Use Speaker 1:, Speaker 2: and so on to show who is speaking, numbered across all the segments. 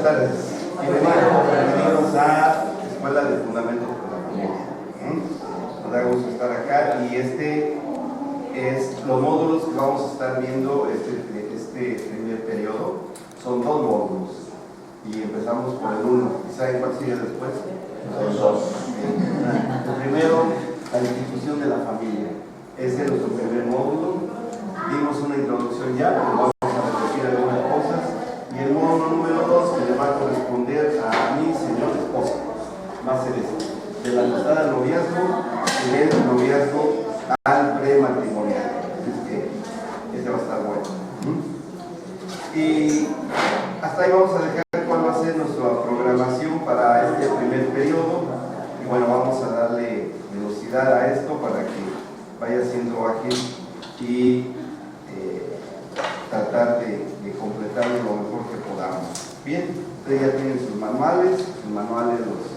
Speaker 1: Buenas tardes. Bienvenidos a Escuela de Fundamentos para la Familia. Nos da gusto estar acá y este es los módulos que vamos a estar viendo este primer periodo. Son 2 módulos y empezamos por el 1. ¿Saben cuál sigue después? Los 2. El primero, la institución de la familia. Ese es nuestro primer módulo. Dimos una introducción ya, pero vamos a repetir algunas cosas. Y el módulo número 2, que le va a corresponder a mi señor esposo, va a ser este, de la amistad al noviazgo y del noviazgo al prematrimonial. Es que este va a estar bueno. Y hasta ahí vamos a dejar cuál va a ser nuestra programación para este primer periodo. Y bueno, vamos a darle velocidad a esto para que vaya siendo ágil y tratar de completarlo lo mejor que podamos. Bien, ustedes ya tienen sus manuales los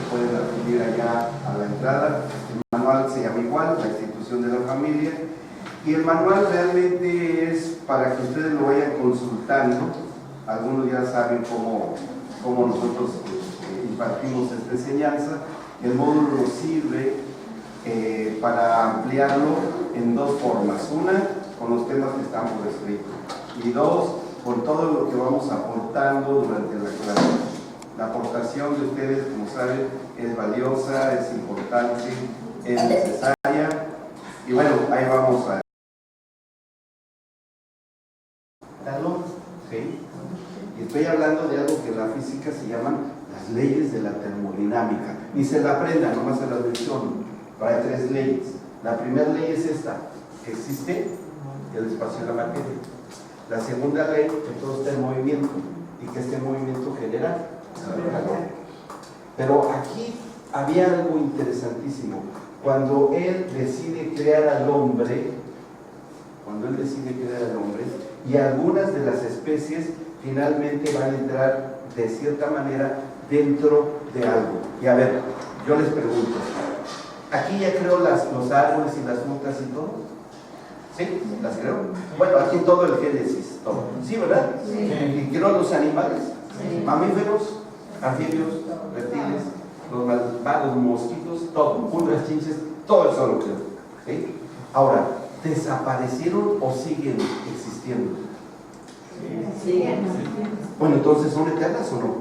Speaker 1: pueden adquirir allá a la entrada. El manual se llama igual, la institución de la familia, y el manual realmente es para que ustedes lo vayan consultando. Algunos ya saben cómo nosotros impartimos esta enseñanza. El módulo nos sirve para ampliarlo en 2 formas. Una, con los temas que están por escrito, y 2, con todo lo que vamos aportando durante la clase. La aportación de ustedes, como saben, es valiosa, es importante, es necesaria, y bueno, ahí vamos a ¿sí? Y estoy hablando de algo que en la física se llaman las leyes de la termodinámica. Ni se la aprendan, nomás se las menciono. Hay 3 leyes. La primera ley es esta: existe el espacio y la materia. La segunda ley, que todo está en movimiento y que este movimiento genera calor. Pero aquí había algo interesantísimo. Cuando él decide crear al hombre, y algunas de las especies finalmente van a entrar de cierta manera dentro de algo. Y a ver, yo les pregunto, ¿aquí ya creo los árboles y las frutas y todo? ¿Sí? ¿Las creo? Bueno, aquí todo el Génesis, todo. ¿Sí, verdad? Sí. ¿Y creo los animales? Sí. Mamíferos, anfibios, reptiles, los malvados mosquitos, todo, unas chinches, todo eso lo creo. ¿Sí? Ahora, ¿desaparecieron o siguen existiendo? Sí. Bueno, entonces, ¿son eternas o no?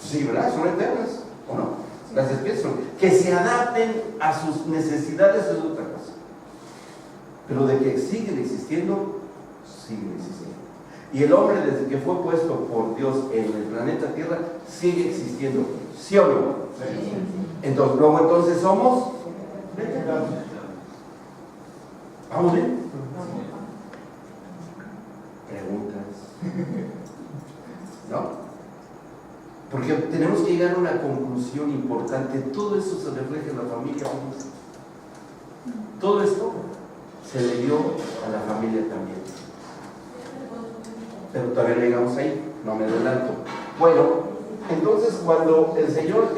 Speaker 1: Sí, ¿verdad? ¿Son eternas o no? Las especies son. Que se adapten a sus necesidades es otra cosa. Pero de que siguen existiendo, siguen existiendo. Y el hombre, desde que fue puesto por Dios en el planeta Tierra, sigue existiendo. ¿Sí o no? Sí. Entonces, luego entonces somos. ¿Vamos bien? Preguntas. ¿No? Porque tenemos que llegar a una conclusión importante. Todo eso se refleja en la familia. Todo esto se le dio a la familia también. Pero todavía no llegamos ahí, no me adelanto. Bueno, entonces cuando el Señor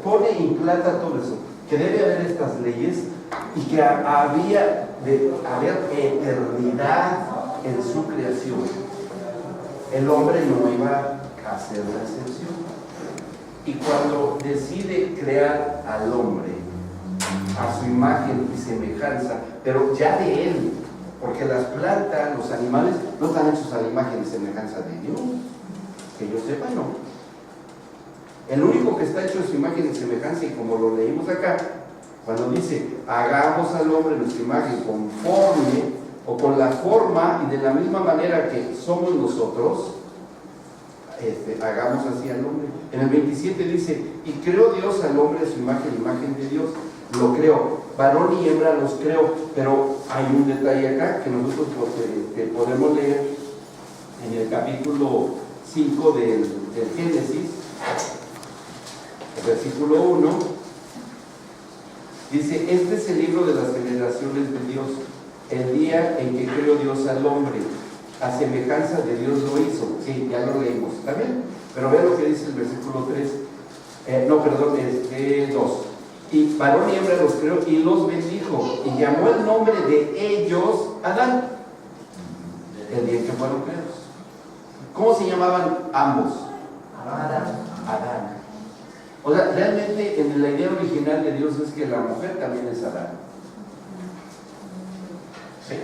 Speaker 1: pone e implanta todo eso, que debe haber estas leyes y que había de haber eternidad en su creación, el hombre no iba a hacer la excepción. Y cuando decide crear al hombre a su imagen y semejanza, pero ya de él, porque las plantas, los animales, no están hechos a la imagen y semejanza de Dios, que yo sepa, no. El único que está hecho a su imagen y semejanza, y como lo leímos acá, cuando dice, hagamos al hombre nuestra imagen conforme, o con la forma y de la misma manera que somos nosotros, hagamos así al hombre. En el 27 dice, y creó Dios al hombre a su imagen, imagen de Dios, lo creó, varón y hembra los creó. Pero hay un detalle acá que nosotros podemos leer en el capítulo 5 del Génesis, el versículo 1, dice, este es el libro de las generaciones de Dios, el día en que creó Dios al hombre, a semejanza de Dios lo hizo. Sí, ya lo leímos, ¿está bien? Pero vean lo que dice el versículo 3, 2. Y varón y hembra los creó y los bendijo, y llamó el nombre de ellos Adán, el día en que fueron creados. ¿Cómo se llamaban ambos?
Speaker 2: Adán.
Speaker 1: Adán. O sea, realmente en la idea original de Dios es que la mujer también es Adán. Sí,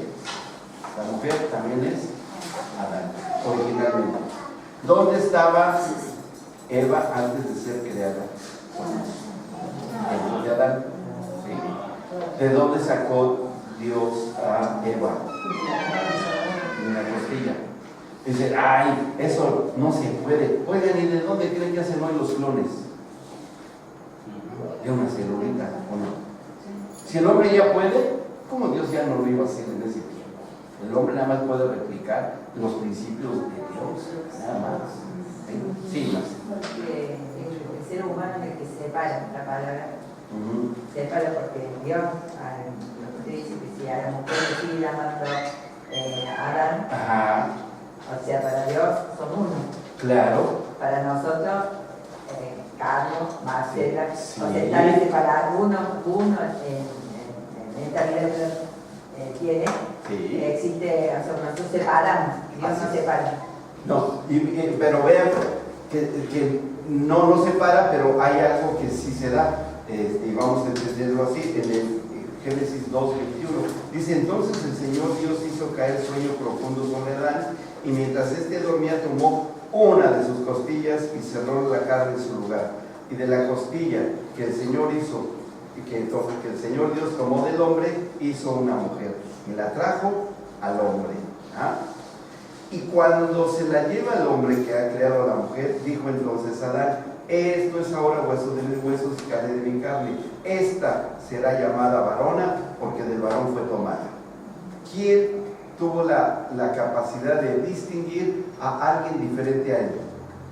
Speaker 1: la mujer también es Adán, originalmente. ¿Dónde estaba Eva antes de ser creada? Dentro de Adán. ¿Sí? ¿De dónde sacó Dios a Eva? De una costilla. Dice, ay, eso no se puede. Oigan, ¿y de dónde creen que hacen hoy los clones? De una celulita, ¿o no? Si el hombre ya puede, ¿cómo Dios ya no lo iba a hacer en ese tiempo? El hombre nada más puede replicar los principios de Dios, nada más. Sí, más.
Speaker 2: Porque el ser humano es el que separa la palabra. Separa porque Dios, lo que usted dice, que si a la mujer le sigue llamando Adán,
Speaker 1: Ajá.
Speaker 2: o sea, para Dios son uno.
Speaker 1: Claro.
Speaker 2: Para nosotros, Carlos, Marcela,
Speaker 1: Sí.
Speaker 2: o sea, están separados, uno en esta vida que tiene,
Speaker 1: Sí.
Speaker 2: existe, o sea, nosotros separamos, Dios
Speaker 1: Así
Speaker 2: nos
Speaker 1: es.
Speaker 2: separa.
Speaker 1: No, pero vean que no separa, pero hay algo que sí se da, y vamos a entenderlo así, en el Génesis 2:21. Dice, entonces el Señor Dios hizo caer sueño profundo sobre Adán, y mientras éste dormía tomó una de sus costillas y cerró la carne en su lugar. Y de la costilla que el Señor hizo, y que el Señor Dios tomó del hombre, hizo una mujer, y la trajo al hombre. ¿Ah? Y cuando se la lleva el hombre que ha creado a la mujer, dijo entonces Adán, esto es ahora hueso de mis huesos y carne de mi carne. Esta será llamada varona, porque del varón fue tomada. ¿Quién tuvo la capacidad de distinguir a alguien diferente a él?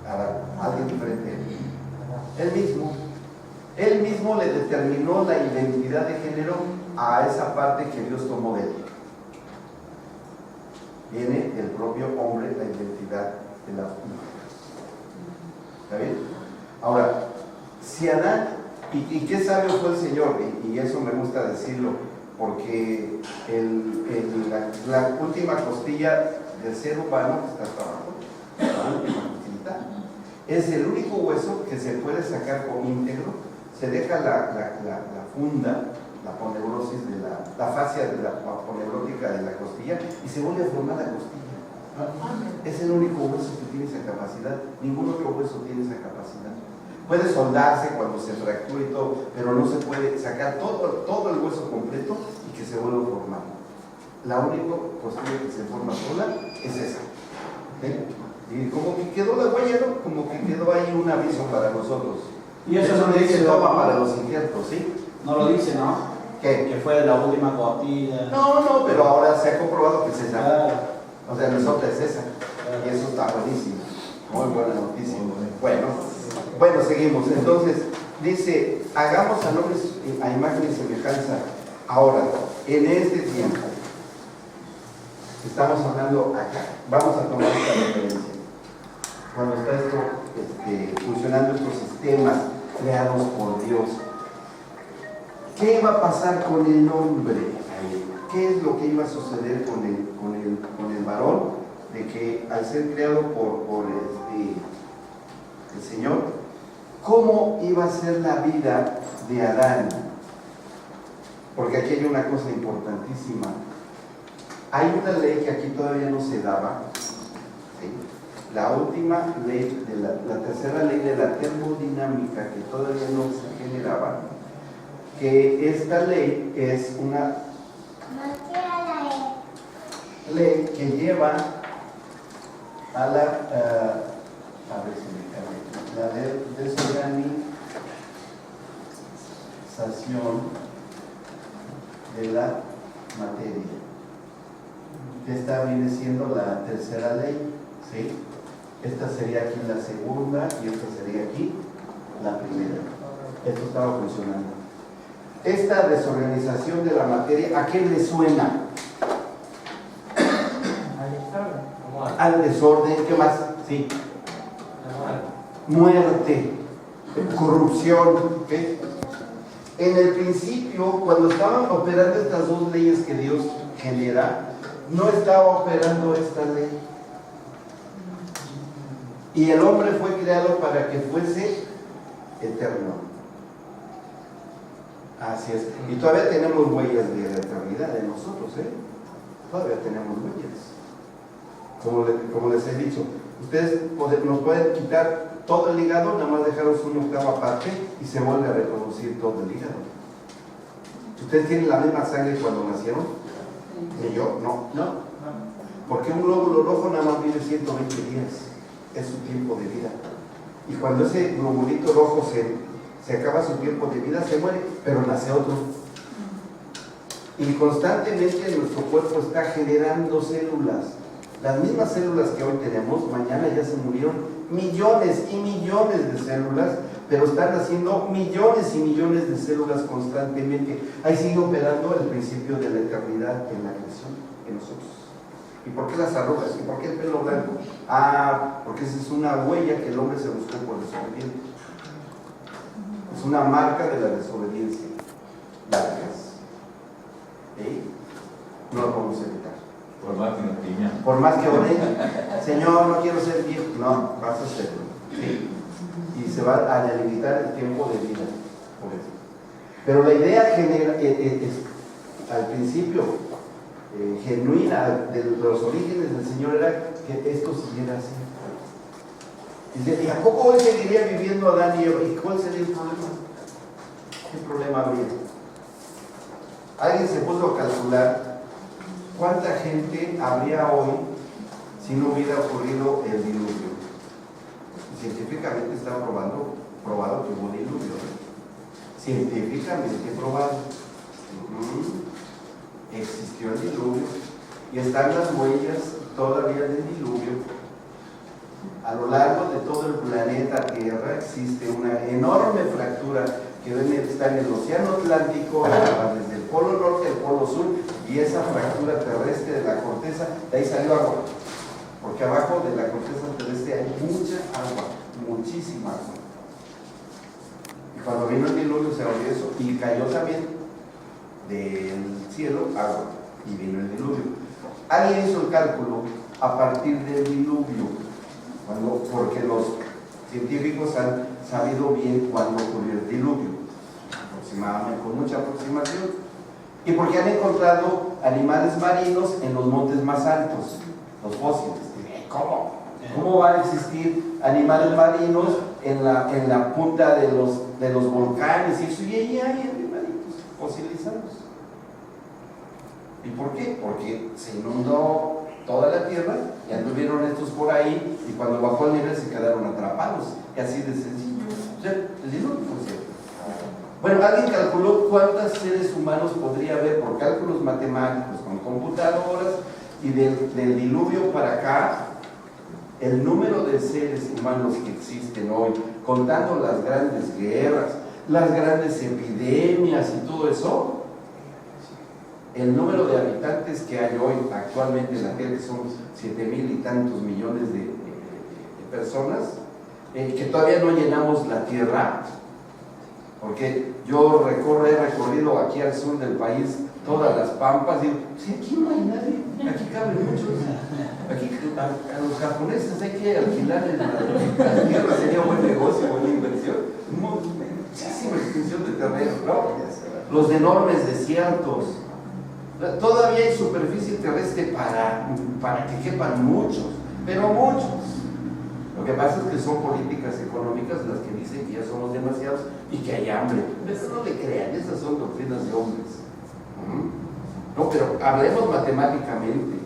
Speaker 1: Adán, alguien diferente a él. Él mismo. Él mismo le determinó la identidad de género a esa parte que Dios tomó de él. Viene del propio hombre la identidad de la mujer. ¿Está bien? Ahora, si Adán, y qué sabio fue el Señor, y eso me gusta decirlo, porque la última costilla del ser humano que está abajo, la última costillita, es el único hueso que se puede sacar con íntegro. Se deja la funda, la poneurosis de la fascia de la poneurótica de la costilla y se vuelve a formar la costilla. Es el único hueso que tiene esa capacidad, ningún otro hueso tiene esa capacidad. Puede soldarse cuando se fractura y todo, pero no se puede sacar todo el hueso completo y que se vuelva a formar. La única costilla que se forma sola es esa. Y como que quedó la huella, ¿no? Como que quedó ahí un aviso para nosotros.
Speaker 3: Y eso no dice,
Speaker 1: toma para los injertos, ¿sí?
Speaker 3: No lo dice, ¿no?
Speaker 1: ¿Qué?
Speaker 3: Que fue de la última costilla.
Speaker 1: No, pero ahora se ha comprobado que es esa.
Speaker 3: Claro.
Speaker 1: O sea, nosotros es esa.
Speaker 3: Claro.
Speaker 1: Y eso está buenísimo. Muy buena noticia. Bueno, seguimos. Entonces, dice, hagamos al hombre a imagen y semejanza. Ahora, en este tiempo, estamos hablando acá. Vamos a tomar esta referencia. Cuando está esto funcionando, estos sistemas creados por Dios, ¿qué va a pasar con el hombre? ¿Qué es lo que iba a suceder con el varón? De que al ser creado por el Señor, ¿cómo iba a ser la vida de Adán? Porque aquí hay una cosa importantísima. Hay una ley que aquí todavía no se daba, ¿sí? La última ley, la tercera ley de la termodinámica, que todavía no se generaba, que esta ley es una ley que lleva a la desorganización de la materia. Esta viene siendo la tercera ley, ¿sí? Esta sería aquí la segunda y esta sería aquí la primera. Esto estaba funcionando. Esta desorganización de la materia, ¿a qué le suena? Al desorden. ¿Qué más? Sí. Muerte, corrupción. ¿Okay? En el principio, cuando estaban operando estas dos leyes que Dios genera, no estaba operando esta ley. Y el hombre fue creado para que fuese eterno. Así es. Y todavía tenemos huellas de la eternidad en nosotros, ¿eh? Todavía tenemos huellas. Como les he dicho, ustedes nos pueden quitar todo el hígado, nada más dejaros una octava parte y se vuelve a reproducir todo el hígado. ¿Ustedes tienen la misma sangre cuando nacieron? ¿Y yo? No. Porque un glóbulo rojo nada más vive 120 días. Es su tiempo de vida. Y cuando ese globulito rojo se acaba su tiempo de vida, se muere, pero nace otro. Y constantemente nuestro cuerpo está generando células. Las mismas células que hoy tenemos, mañana ya se murieron millones y millones de células, pero están haciendo millones y millones de células constantemente. Ahí sigue operando el principio de la eternidad en la creación, en nosotros. ¿Y por qué las arrugas? ¿Y por qué el pelo blanco? Porque esa es una huella que el hombre se buscó por desobediente. Es una marca de la desobediencia. No lo podemos evitar.
Speaker 4: Por más que nos tiñan.
Speaker 1: Por más que ore, Señor, no quiero ser viejo. No, vas a serlo. ¿Sí? Y se va a limitar el tiempo de vida. Por eso. Pero la idea al principio genuina de los orígenes del Señor era que esto siguiera así. ¿Y a poco hoy seguiría viviendo Adán y Eva? ¿Y cuál sería el problema? ¿Qué problema habría? Alguien se puso a calcular cuánta gente habría hoy si no hubiera ocurrido el diluvio. Científicamente está probado que hubo diluvio. Científicamente probado. Existió el diluvio y están las huellas todavía del diluvio. A lo largo de todo el planeta Tierra existe una enorme fractura que debe estar en el océano Atlántico, desde el polo norte al polo sur, y esa fractura terrestre de la corteza, de ahí salió agua, porque abajo de la corteza terrestre hay mucha agua, muchísima agua. Y cuando vino el diluvio se abrió eso, y cayó también del cielo agua, y vino el diluvio. Alguien hizo el cálculo a partir del diluvio, porque los científicos han sabido bien cuándo ocurrió el diluvio, aproximadamente, con mucha aproximación, y porque han encontrado animales marinos en los montes más altos, los fósiles. ¿Cómo va a existir animales marinos en la punta de los volcanes y eso? Y ahí hay animalitos fosilizados. ¿Y por qué? Porque se inundó toda la tierra y anduvieron estos por ahí, y cuando bajó el nivel se quedaron atrapados, y así de sencillo. O sea, el diluvio fue cierto. Bueno, alguien calculó cuántos seres humanos podría haber por cálculos matemáticos con computadoras, y del diluvio para acá, el número de seres humanos que existen hoy, contando las grandes guerras, las grandes epidemias y todo eso, el número de habitantes que hay hoy actualmente en la Tierra, que son 7,000 y tantos millones de personas, que todavía no llenamos la Tierra, porque yo he recorrido aquí al sur del país todas las pampas, y digo, si aquí no hay nadie, aquí caben muchos, aquí a los japoneses hay que alquilarles la tierra, sería un buen negocio, buena inversión, muchísima extensión de terreno, ¿no? Los enormes desiertos. Todavía hay superficie terrestre para que quepan muchos, pero muchos. Lo que pasa es que son políticas económicas las que dicen que ya somos demasiados y que hay hambre. Eso no le crean, esas son doctrinas de hombres. No, pero hablemos matemáticamente.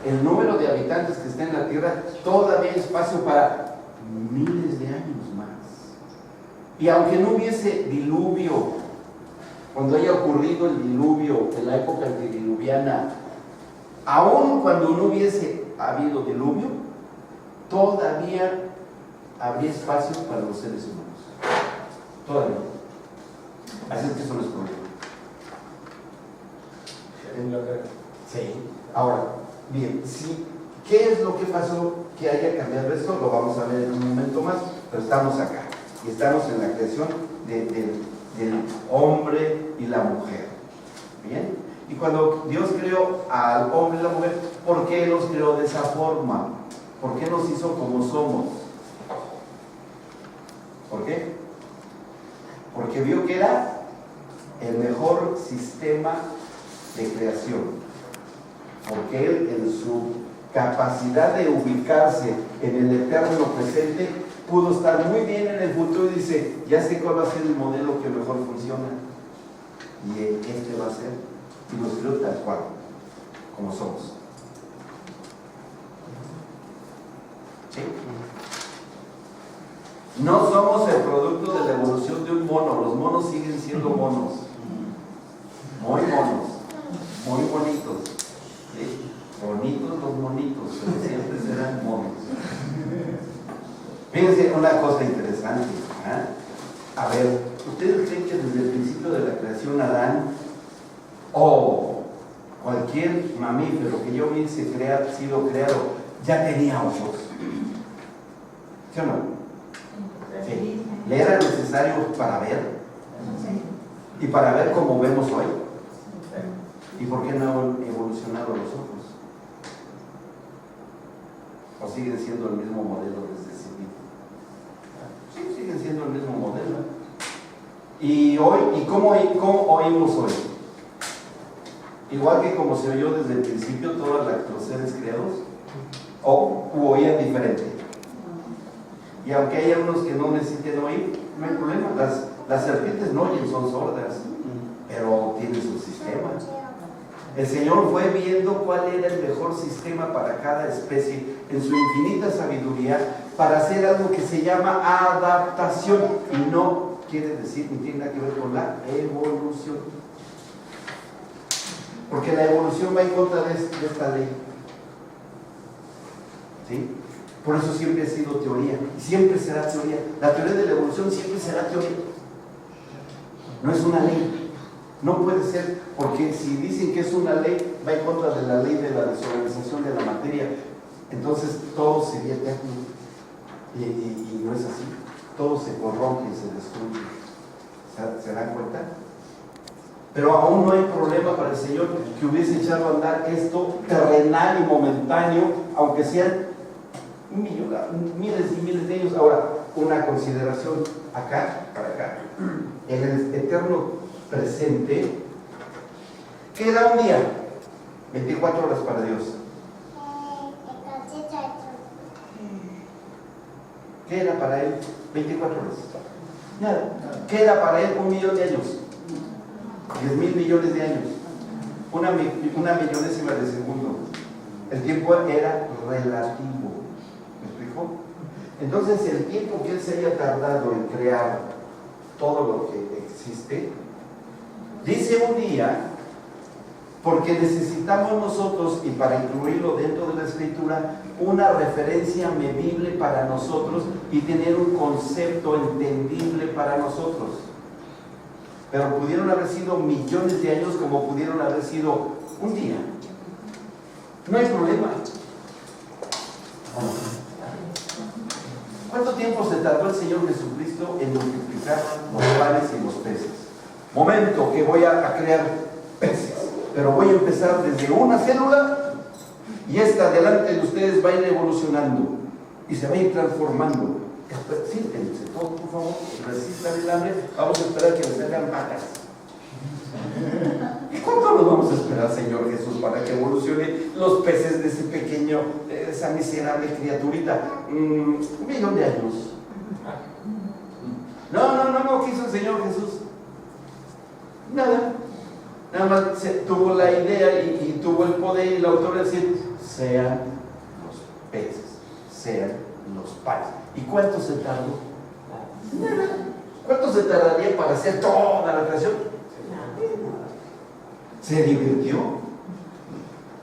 Speaker 1: El número de habitantes que está en la Tierra, todavía hay espacio para miles de años más. Y aunque no hubiese diluvio, cuando haya ocurrido el diluvio en la época antediluviana, aún cuando no hubiese habido diluvio, todavía habría espacios para los seres humanos. Todavía. Así es que eso no es problema. Sí. Ahora, bien, sí, ¿qué es lo que pasó que haya cambiado esto? Lo vamos a ver en un momento más, pero estamos acá. Y estamos en la creación del hombre y la mujer. ¿Bien? Y cuando Dios creó al hombre y la mujer, ¿por qué los creó de esa forma? ¿Por qué nos hizo como somos? porque vio que era el mejor sistema de creación, porque él en su capacidad de ubicarse en el eterno presente pudo estar muy bien en el futuro y dice, ya sé cuál va a ser el modelo que mejor funciona y este va a ser, y nos creó tal cual como somos. ¿Sí? No somos el producto de la evolución de un mono, los monos siguen siendo monos, muy monos, muy bonitos, ¿sí? Bonitos los monitos, pero siempre serán monos. Fíjense una cosa interesante, ¿eh? A ver, ¿ustedes creen que desde el principio de la creación Adán o cualquier mamífero que yo hubiese sido creado ya tenía ojos? ¿Sí o no? Sí. ¿Le era necesario para ver? ¿Y para ver como vemos hoy? ¿Y por qué no han evolucionado los ojos? ¿O siguen siendo el mismo modelo desde ese tiempo? Sí, siguen siendo el mismo modelo. ¿Y hoy? ¿Y cómo oímos hoy? Igual que como se oyó desde el principio todos los seres creados, ¿o oían diferente? Y aunque haya unos que no necesiten oír, no hay problema. Las serpientes no oyen, son sordas, pero tienen su sistema. El Señor fue viendo cuál era el mejor sistema para cada especie en su infinita sabiduría para hacer algo que se llama adaptación, y no quiere decir ni tiene nada que ver con la evolución, porque la evolución va en contra de esta ley, ¿sí? Por eso siempre ha sido teoría y siempre será teoría. La teoría de la evolución siempre será teoría, no es una ley. No puede ser, porque si dicen que es una ley, va en contra de la ley de la desorganización de la materia. Entonces todo sería eterno. Y no es así. Todo se corrompe y se destruye. ¿Se dan cuenta? Pero aún no hay problema para el Señor que hubiese echado a andar esto terrenal y momentáneo, aunque sean miles y miles de años. Ahora, una consideración acá, para acá. En el eterno presente, ¿qué era un día? 24 horas para Dios. ¿Qué era para Él? 24 horas. Nada. ¿Qué era para Él? 1 millón de años. 10,000 millones de años. Una millonésima de segundo. El tiempo era relativo. ¿Me explico? Entonces, el tiempo que Él se haya tardado en crear todo lo que existe, dice un día, porque necesitamos nosotros, y para incluirlo dentro de la Escritura, una referencia medible para nosotros y tener un concepto entendible para nosotros. Pero pudieron haber sido millones de años como pudieron haber sido un día. No hay problema. ¿Cuánto tiempo se tardó el Señor Jesucristo en multiplicar los panes y los peces? Momento que voy a crear peces, pero voy a empezar desde una célula y esta delante de ustedes va a ir evolucionando y se va a ir transformando. Siéntense todos, por favor, resistan el hambre, vamos a esperar que les salgan patas. ¿Y cuánto nos vamos a esperar, Señor Jesús, para que evolucione los peces de ese pequeño, de esa miserable criaturita? 1 millón de años. No, ¿qué hizo el Señor Jesús? Nada más tuvo la idea y tuvo el poder y la autoridad de decir, sean los peces, sean los panes. ¿Y cuánto se tardó? Nada. ¿Cuánto se tardaría para hacer toda la creación? ¿Se divirtió?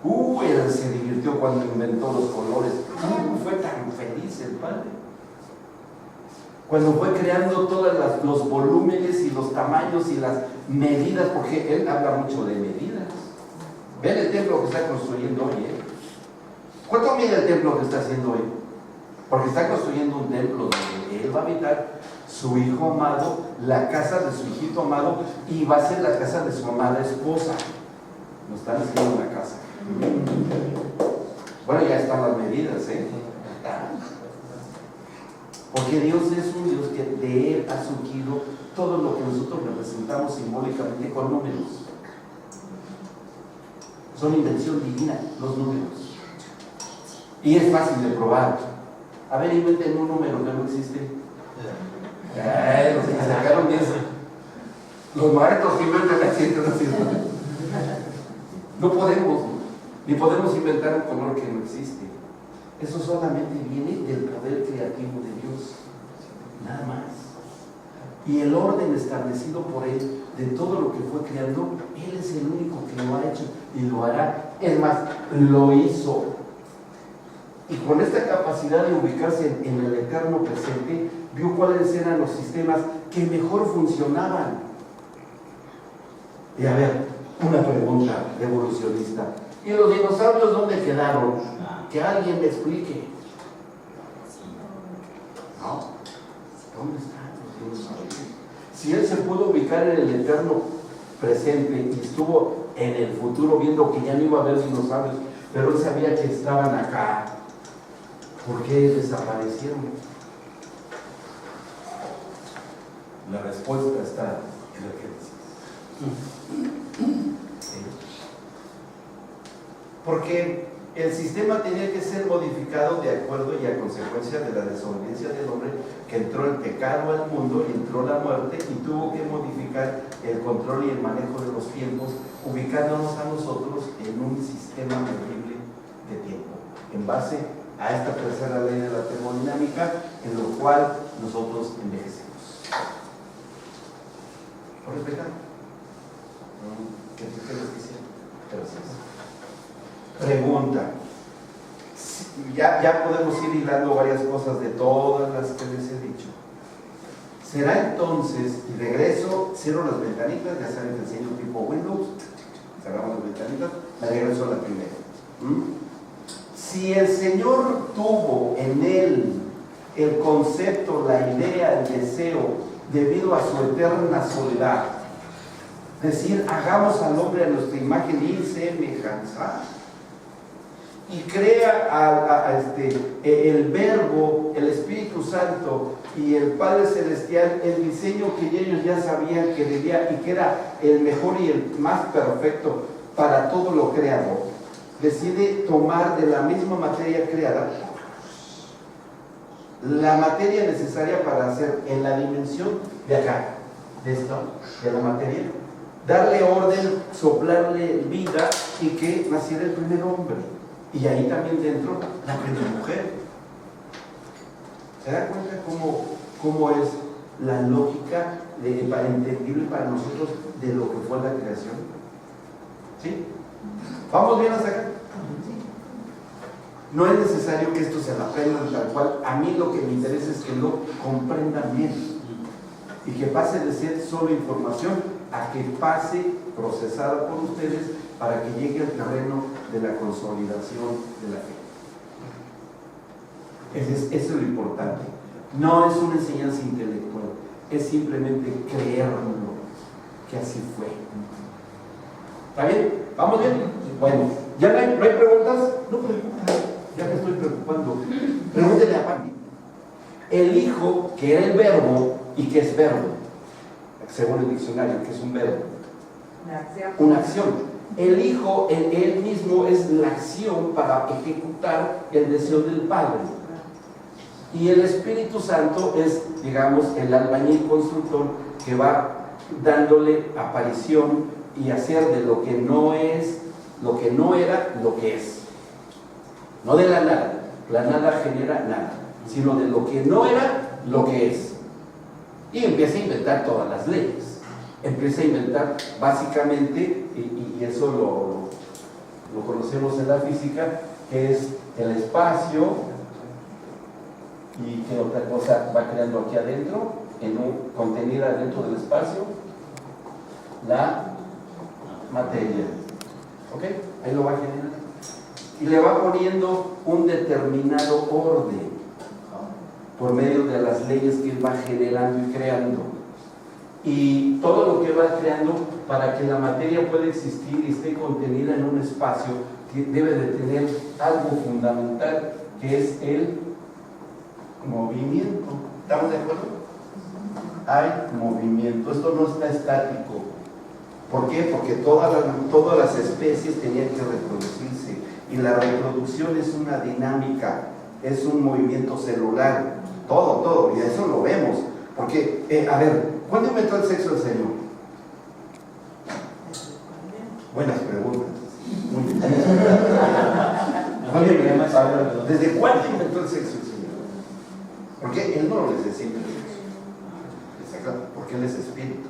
Speaker 1: Él se divirtió cuando inventó los colores. Fue tan feliz el Padre. Cuando fue creando todos los volúmenes y los tamaños y las medidas, porque Él habla mucho de medidas. Ven el templo que está construyendo hoy, ¿eh? ¿Cuánto mide el templo que está haciendo hoy? Porque está construyendo un templo donde Él va a habitar, su hijo amado, la casa de su hijito amado, y va a ser la casa de su amada esposa. No están haciendo una casa. Bueno, ya están las medidas, ¿eh? Porque Dios es un Dios que de Él ha surgido todo lo que nosotros representamos simbólicamente con números. Son invención divina, los números. Y es fácil de probar. A ver, inventen un número que no existe. Los que sacaron de eso. Los maestros que inventan así. No podemos, ni podemos inventar un color que no existe. Eso solamente viene del poder creativo de Dios. Nada más. Y el orden establecido por Él de todo lo que fue creando, Él es el único que lo ha hecho y lo hará. Es más, lo hizo. Y con esta capacidad de ubicarse en el eterno presente, vio cuáles eran los sistemas que mejor funcionaban. Y a ver, una pregunta evolucionista. ¿Y los dinosaurios dónde quedaron? Que alguien me explique. ¿No? ¿Dónde están los dinosaurios? Si Él se pudo ubicar en el eterno presente y estuvo en el futuro viendo que ya no iba a haber dinosaurios, pero Él sabía que estaban acá, ¿por qué desaparecieron? La respuesta está en el Génesis. Porque el sistema tenía que ser modificado de acuerdo y a consecuencia de la desobediencia del hombre, que entró el pecado al mundo y entró la muerte, y tuvo que modificar el control y el manejo de los tiempos, ubicándonos a nosotros en un sistema medible de tiempo, en base a esta tercera ley de la termodinámica, en lo cual nosotros envejecemos. ¿Por respetar? ¿Qué les quisiera? Gracias. Pregunta. Ya podemos ir hilando varias cosas de todas las que les he dicho. ¿Será entonces, y regreso, cierro las ventanitas, ya saben que enseño tipo Windows, cerramos las ventanitas, me regreso a la primera. Si el Señor tuvo en Él el concepto, la idea, el deseo, debido a su eterna soledad, decir, hagamos al hombre a nuestra imagen y semejanza, y crea el Verbo, el Espíritu Santo y el Padre Celestial el diseño que ellos ya sabían que debía y que era el mejor y el más perfecto para todo lo creado, decide tomar de la misma materia creada la materia necesaria para hacer en la dimensión de acá, de esto, de la materia, darle orden, soplarle vida y que naciera el primer hombre. Y ahí también dentro la primera mujer. ¿Se da cuenta cómo es la lógica entendible para nosotros de lo que fue la creación? ¿Sí? ¿Vamos bien hasta acá? No es necesario que esto se lo aprendan tal cual. A mí lo que me interesa es que lo comprendan bien y que pase de ser solo información a que pase procesada por ustedes para que llegue al terreno de la consolidación de la fe. Eso es lo importante. No es una enseñanza intelectual, es simplemente creerlo, que así fue. ¿Está bien? ¿Vamos bien? Bueno, ¿ya no hay preguntas? No preguntas, ya me estoy preocupando. Pregúntele a Pandi. El Hijo, que era el Verbo, ¿y qué es verbo? Según el diccionario, ¿qué es un verbo?
Speaker 2: Una acción.
Speaker 1: Una acción. El Hijo, él mismo es la acción para ejecutar el deseo del Padre. Y el Espíritu Santo es, digamos, el albañil constructor que va dándole aparición y hacer de lo que no es, lo que no era, lo que es. No de la nada. La nada genera nada, sino de lo que no era, lo que es. Y empieza a inventar todas las leyes. Empieza a inventar básicamente, y eso lo conocemos en la física, que es el espacio, y que otra cosa va creando aquí adentro, contenida dentro del espacio, la materia. ¿Ok? Ahí lo va generando. Y le va poniendo un determinado orden por medio de las leyes que él va generando y creando. Y todo lo que va creando, para que la materia pueda existir y esté contenida en un espacio, debe de tener algo fundamental, que es el movimiento. ¿Estamos de acuerdo? Hay movimiento. Esto no está estático. ¿Por qué? Porque todas las especies tenían que reproducirse. Y la reproducción es una dinámica, es un movimiento celular. Todo. Y eso lo vemos. Porque, a ver, ¿cuándo inventó el sexo el Señor? Buenas preguntas. Muy bien. ¿Desde cuándo inventó el sexo el Señor? Porque Él no lo necesita el sexo. Porque Él es espíritu.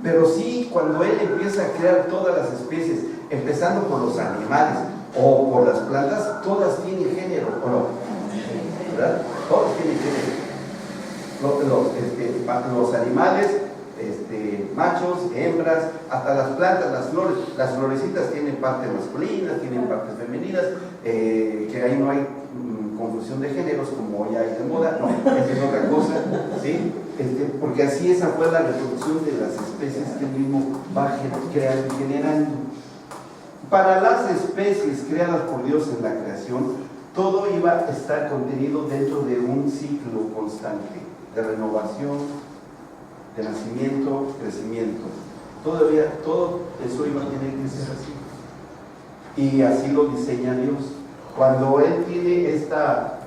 Speaker 1: Pero sí, cuando Él empieza a crear todas las especies, empezando por los animales o por las plantas, todas tienen género, ¿o no? ¿Verdad? Todos tienen género. Los animales, machos, hembras, hasta las plantas, las florecitas tienen partes masculinas, tienen partes femeninas, que ahí no hay confusión de géneros como ya hay de moda, no, esa es otra cosa, ¿sí? Porque así esa fue la reproducción de las especies que él mismo va generando. Para las especies creadas por Dios en la creación, todo iba a estar contenido dentro de un ciclo constante de renovación, de nacimiento, crecimiento. Todo eso iba a tener que ser así. Y así lo diseña Dios. Cuando Él tiene esta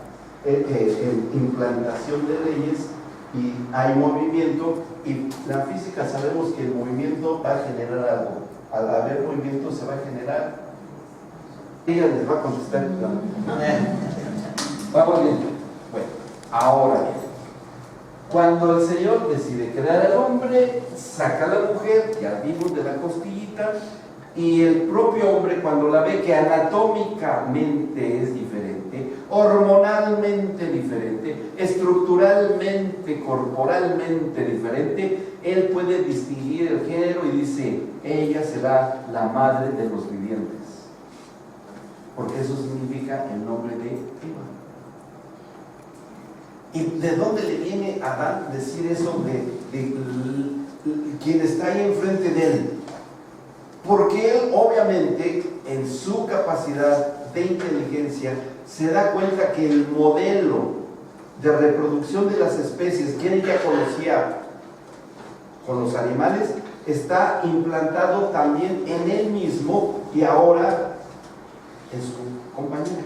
Speaker 1: implantación de leyes y hay movimiento, y la física sabemos que el movimiento va a generar algo. Al haber movimiento se va a generar. Ella les va a contestar. Vamos bien. Bueno, ahora bien. Cuando el Señor decide crear al hombre, saca a la mujer, ya vimos de la costillita, y el propio hombre, cuando la ve que anatómicamente es diferente, hormonalmente diferente, estructuralmente, corporalmente diferente, él puede distinguir el género y dice, ella será la madre de los vivientes. Porque eso significa el nombre de Eva. ¿Y de dónde le viene a Adán decir eso de quien está ahí enfrente de él? Porque él obviamente en su capacidad de inteligencia se da cuenta que el modelo de reproducción de las especies que él ya conocía con los animales está implantado también en él mismo y ahora en su compañera.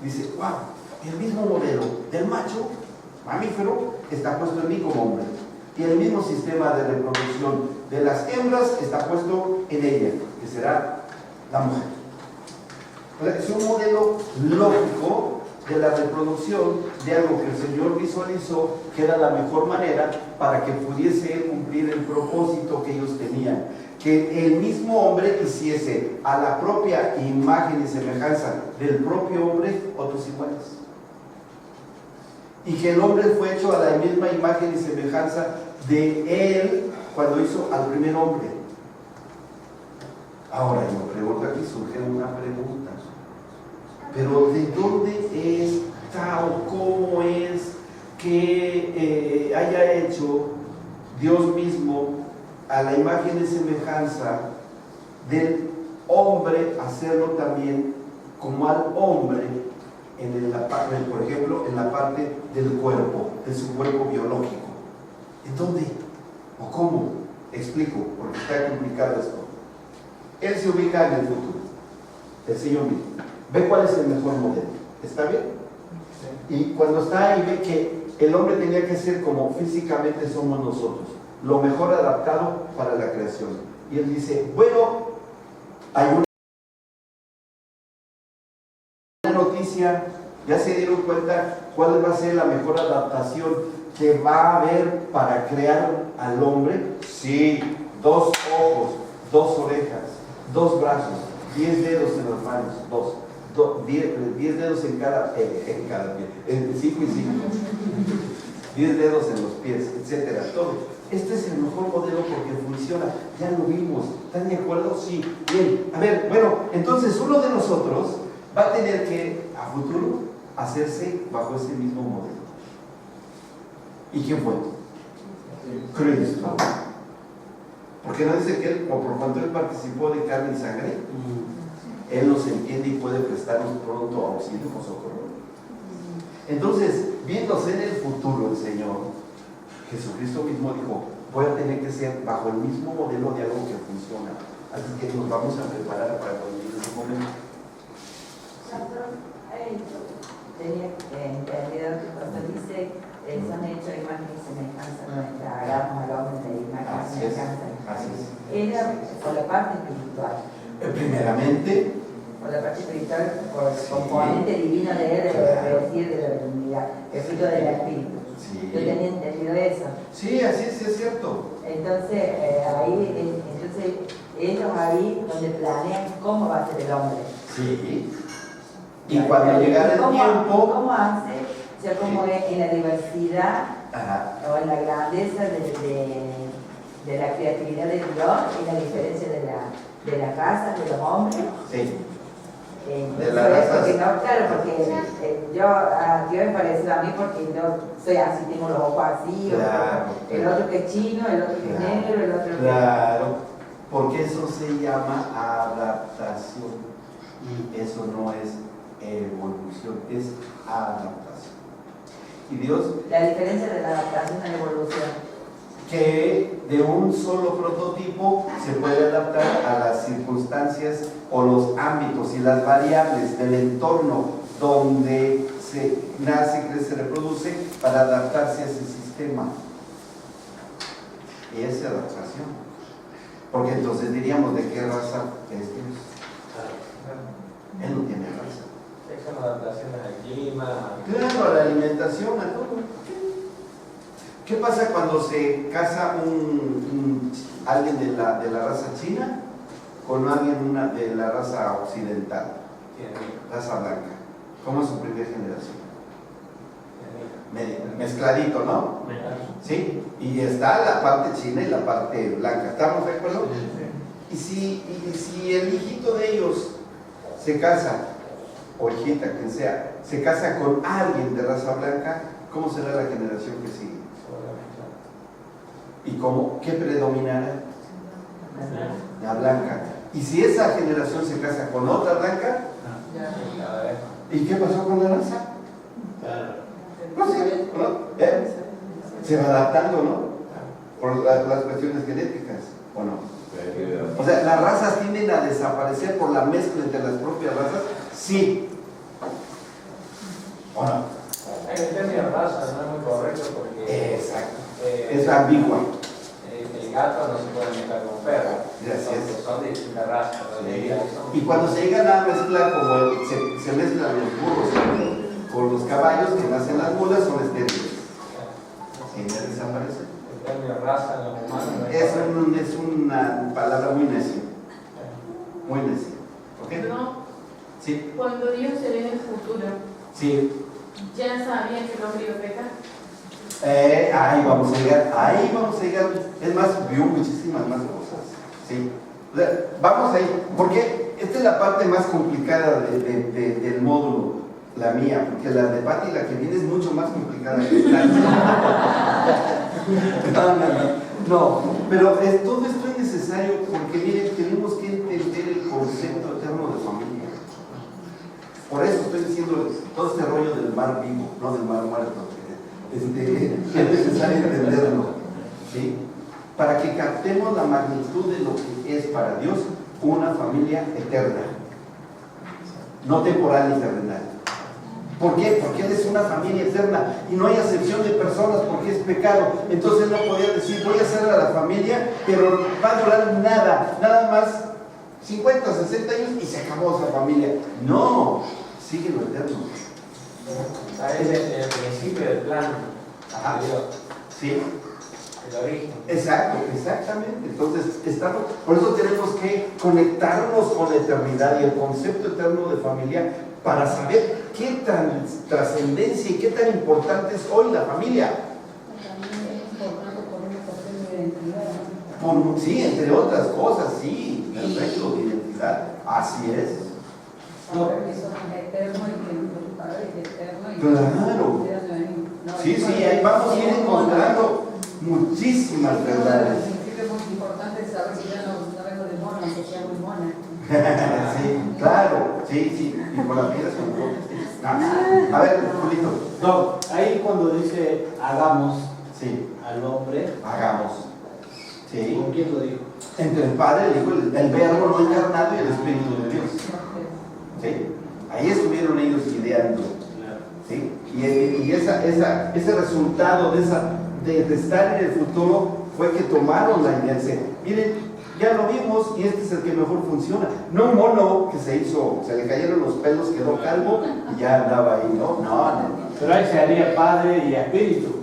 Speaker 1: Dice, wow, el mismo modelo del macho mamífero está puesto en mí como hombre. Y el mismo sistema de reproducción de las hembras está puesto en ella, que será la mujer. Es un modelo lógico de la reproducción de algo que el Señor visualizó que era la mejor manera para que pudiese cumplir el propósito que ellos tenían. Que el mismo hombre hiciese a la propia imagen y semejanza del propio hombre otros iguales. Y que el hombre fue hecho a la misma imagen y semejanza de él cuando hizo al primer hombre. Ahora yo pregunto, aquí surge una pregunta, pero ¿de dónde está o cómo es que haya hecho Dios mismo a la imagen y semejanza del hombre, hacerlo también como al hombre por ejemplo, en la parte del cuerpo, de su cuerpo biológico? ¿En dónde? ¿O cómo? Explico, porque está complicado esto. Él se ubica en el futuro, el Señor mismo. Ve cuál es el mejor modelo. ¿Está bien? Sí. Y cuando está ahí ve que el hombre tenía que ser como físicamente somos nosotros, lo mejor adaptado para la creación. Y él dice, bueno, hay una noticia, ya se dieron cuenta cuál va a ser la mejor adaptación que va a haber para crear al hombre. Sí, 2 ojos, 2 orejas, 2 brazos, 10 dedos en las manos, 10 dedos en cada pie, 5 y 5, 10 dedos en los pies, etcétera, todo. Este es el mejor modelo porque funciona, ya lo vimos. ¿Están de acuerdo? Sí. Bien, a ver, bueno, entonces uno de nosotros va a tener que, a futuro, hacerse bajo ese mismo modelo. ¿Y quién fue? Cristo. Porque no dice que él, o por cuanto él participó de carne y sangre, él nos entiende y puede prestarnos pronto auxilio o socorro. Entonces, viéndose en el futuro el Señor, Jesucristo mismo dijo, voy a tener que ser bajo el mismo modelo de algo que funciona. Así que nos vamos a preparar para cuando llegue ese momento.
Speaker 2: Tenía entendido que cuando dice son hechos a imagen y semejanza nuestra, hagamos al hombre de imagen y semejanza.
Speaker 1: Así es.
Speaker 2: Era por la parte espiritual.
Speaker 1: Primeramente,
Speaker 2: Por la parte espiritual, por el componente divino de él, de decir de la divinidad, el fruto del espíritu.
Speaker 1: sí.
Speaker 2: Yo tenía entendido eso.
Speaker 1: Sí, así es cierto.
Speaker 2: Entonces, ellos ahí donde planean cómo va a ser el hombre.
Speaker 1: Sí. Y cuando llegara el tiempo,
Speaker 2: ¿Cómo hace? O sea, cómo es en la diversidad
Speaker 1: ajá,
Speaker 2: o en la grandeza de la creatividad de Dios y la diferencia de las razas, de los hombres.
Speaker 1: sí,
Speaker 2: De
Speaker 1: las razas.
Speaker 2: porque no, claro, porque Dios me parece a mí porque yo soy así, tengo los ojos así,
Speaker 1: Claro,
Speaker 2: el otro que es chino, el otro que es
Speaker 1: Claro,
Speaker 2: negro, el otro que
Speaker 1: claro, porque eso se llama adaptación y eso no es evolución, es adaptación. Y Dios,
Speaker 2: la diferencia de la adaptación a la evolución.
Speaker 1: que de un solo prototipo se puede adaptar a las circunstancias o los ámbitos y las variables del entorno donde se nace, crece, reproduce para adaptarse a ese sistema. Y esa adaptación. Porque entonces diríamos, ¿de qué raza es Dios? Él no tiene raza.
Speaker 4: Son adaptaciones al clima.
Speaker 1: Claro, a la alimentación, a todo. ¿Qué pasa cuando se casa alguien de la raza china con alguien de la raza occidental, raza blanca? ¿Cómo es su primera generación? Mezcladito, ¿no? ¿Sí? Y está la parte china y la parte blanca. ¿Estamos de acuerdo? Y si el hijito de ellos se casa, o hijita, quien sea, se casa con alguien de raza blanca, ¿cómo será la generación que sigue? ¿Y cómo? ¿Qué predominará? La blanca. ¿Y si esa generación se casa con otra blanca? ¿Y qué pasó con la raza? No sé, ¿no? Se va adaptando, ¿no? Por las cuestiones genéticas, ¿o no? O sea, ¿las razas tienden a desaparecer por la mezcla entre las propias razas? Sí. ¿O no?
Speaker 4: El término raza no es muy correcto porque
Speaker 1: Exacto. Es ambigua.
Speaker 4: el gato no se puede mezclar con un perro.
Speaker 1: Gracias.
Speaker 4: Son de distintas razas.
Speaker 1: Y cuando se llegan a mezclar, como se mezclan los burros con los caballos que nacen las mulas, son estériles. Sí, ya desaparecen.
Speaker 4: El término raza en los humanos no
Speaker 1: Es una palabra muy necia. Muy necia. ¿Ok?
Speaker 5: No,
Speaker 1: Sí.
Speaker 5: cuando Dios se ve en el futuro,
Speaker 1: Sí.
Speaker 5: ya sabía que el hombre iba a pecar.
Speaker 1: Ahí vamos a llegar, es más, vio muchísimas más cosas, ¿sí? O sea, vamos ahí, porque esta es la parte más complicada del módulo, la mía, porque la de Pati, la que viene, es mucho más complicada que esta. No, pero todo esto es necesario porque, miren, tenemos que entender el concepto eterno de familia. Por eso estoy diciendo todo este rollo del mar vivo, no del mar muerto. Es necesario entenderlo, ¿sí? Para que captemos la magnitud de lo que es para Dios una familia eterna, no temporal ni terrenal. ¿Por qué? Porque Él es una familia eterna y no hay acepción de personas porque es pecado. Entonces Él no podía decir, voy a hacer a la familia, pero va a durar nada más 50, 60 años y se acabó esa familia. No, sigue lo eterno.
Speaker 4: Es el principio del plan de Dios,
Speaker 1: Sí,
Speaker 4: el origen.
Speaker 1: exactamente. Entonces, por eso tenemos que conectarnos con la eternidad y el concepto eterno de familia para saber qué tan trascendencia y qué tan importante es hoy la familia.
Speaker 6: También es importante por una cuestión de identidad.
Speaker 1: Sí, entre otras cosas, sí, perfecto, de identidad, así es.
Speaker 6: Saber que somos eternos y que nuestro Padre es eterno. Y
Speaker 1: Claro. Sí, ahí vamos a ir encontrando muchísimas verdades.
Speaker 6: Al principio es muy importante saber que ya no vengo de mona, que sea muy mona.
Speaker 1: Sí, claro, sí, y con las piedras con A ver, Julito.
Speaker 3: No, ahí cuando dice hagamos
Speaker 1: Sí,
Speaker 3: al hombre,
Speaker 1: hagamos. Sí.
Speaker 3: ¿con quién lo dijo?
Speaker 1: Entre el Padre, el Hijo, el Verbo no encarnado y el Espíritu de Dios. ¿Sí? Ahí estuvieron ellos ideando.
Speaker 3: Claro.
Speaker 1: ¿Sí? Y ese resultado de estar en el futuro fue que tomaron la idea. Miren, ya lo vimos y este es el que mejor funciona. No un mono que se le cayeron los pelos, quedó calvo y ya andaba ahí. No.
Speaker 3: Pero ahí se haría Padre y Espíritu.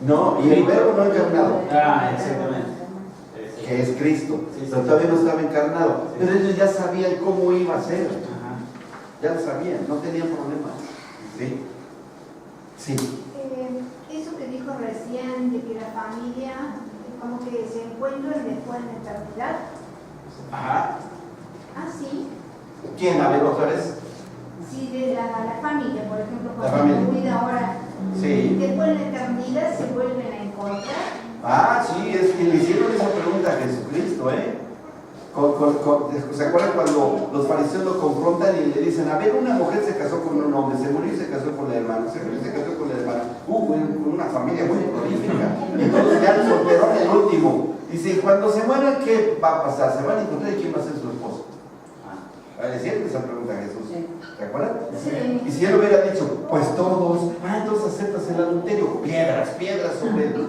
Speaker 1: No, y el Verbo no encarnado,
Speaker 3: Ah, exactamente.
Speaker 1: que es Cristo,
Speaker 3: Sí,
Speaker 1: pero
Speaker 3: sí.
Speaker 1: todavía no estaba encarnado.
Speaker 3: Sí.
Speaker 1: Pero ellos ya sabían cómo iba a ser,
Speaker 3: Ajá.
Speaker 1: ya lo sabían, no tenían problema. ¿Sí? Sí.
Speaker 7: Eso que dijo recién de que la familia como que se encuentran después en la eternidad.
Speaker 1: Ajá.
Speaker 7: Ah, sí.
Speaker 1: ¿Quién? A ver, otra vez.
Speaker 7: Sí, de la familia, por ejemplo,
Speaker 1: La
Speaker 7: cuando
Speaker 1: familia.
Speaker 7: cuida ahora.
Speaker 1: Sí.
Speaker 7: Después en la eternidad se vuelven a encontrar.
Speaker 1: Ah, sí, es que le hicieron esa pregunta a Jesucristo, ¿eh? ¿Se acuerdan cuando los fariseos lo confrontan y le dicen, a ver, una mujer se casó con un hombre, se murió y se casó con el hermano, se murió y se casó con el hermano, con una familia muy prolífica, entonces ya el solterón el último, dice, y cuando se mueran, ¿qué va a pasar? ¿Se van a encontrar y quién va a ser su esposo? Le hicieron esa pregunta a Jesús, ¿se acuerdan?
Speaker 7: Sí.
Speaker 1: Y si él hubiera dicho, pues todos, entonces aceptas el adulterio, piedras sobre él.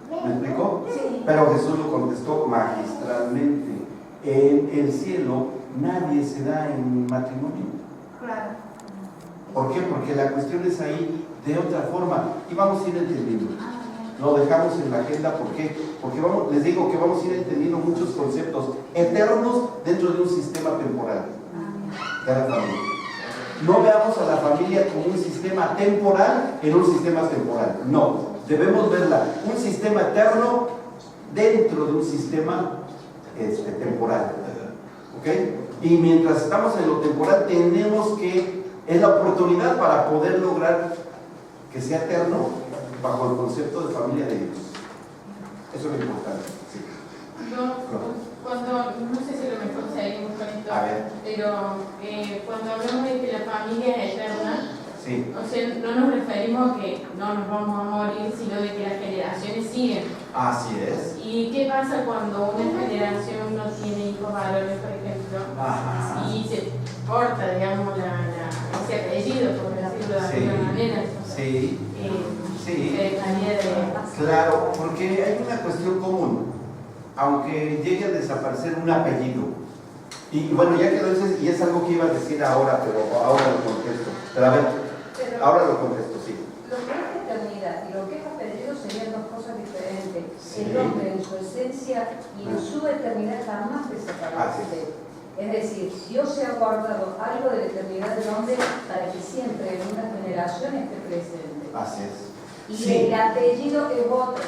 Speaker 1: ¿Me explicó?
Speaker 7: Sí.
Speaker 1: Pero Jesús lo contestó magistralmente. En el cielo nadie se da en matrimonio.
Speaker 7: Claro.
Speaker 1: ¿Por qué? Porque la cuestión es ahí de otra forma. Y vamos a ir entendiendo.
Speaker 7: Ah,
Speaker 1: Lo dejamos en la agenda. ¿Por qué? Porque les digo que vamos a ir entendiendo muchos conceptos eternos dentro de un sistema temporal. De la familia. No veamos a la familia como un sistema temporal en un sistema temporal. No. Debemos verla un sistema eterno dentro de un sistema temporal. ¿Ok? Y mientras estamos en lo temporal, es la oportunidad para poder lograr que sea eterno bajo el concepto de familia de Dios. Eso es lo importante. Sí.
Speaker 5: No sé si a lo mejor seguimos con esto,
Speaker 1: A ver.
Speaker 5: pero cuando hablamos de que la familia es eterna,
Speaker 1: Sí.
Speaker 5: o sea, no nos referimos a que no nos vamos a morir, sino de que las generaciones siguen.
Speaker 1: Así es.
Speaker 5: ¿Y qué pasa cuando una generación no tiene hijos varones, por ejemplo,
Speaker 1: Ajá.
Speaker 5: y se porta, digamos, ese apellido, por decirlo de
Speaker 1: Sí.
Speaker 5: alguna manera?
Speaker 1: Sí. Sí.
Speaker 5: Se dejaría de...
Speaker 1: Claro, porque hay una cuestión común. Aunque llegue a desaparecer un apellido, y bueno, ya quedó eso, y es algo que iba a decir ahora, pero ahora lo contesto. Pero a ver, ahora lo contesto, sí.
Speaker 6: Lo que es eternidad y lo que es apellido serían dos cosas diferentes.
Speaker 1: Sí.
Speaker 6: El hombre en su esencia y en su eternidad jamás desaparece. Es decir, Dios se ha guardado algo de la eternidad del hombre para que siempre en una generación esté presente.
Speaker 1: Así es.
Speaker 6: Y
Speaker 1: Sí.
Speaker 6: el apellido es otro.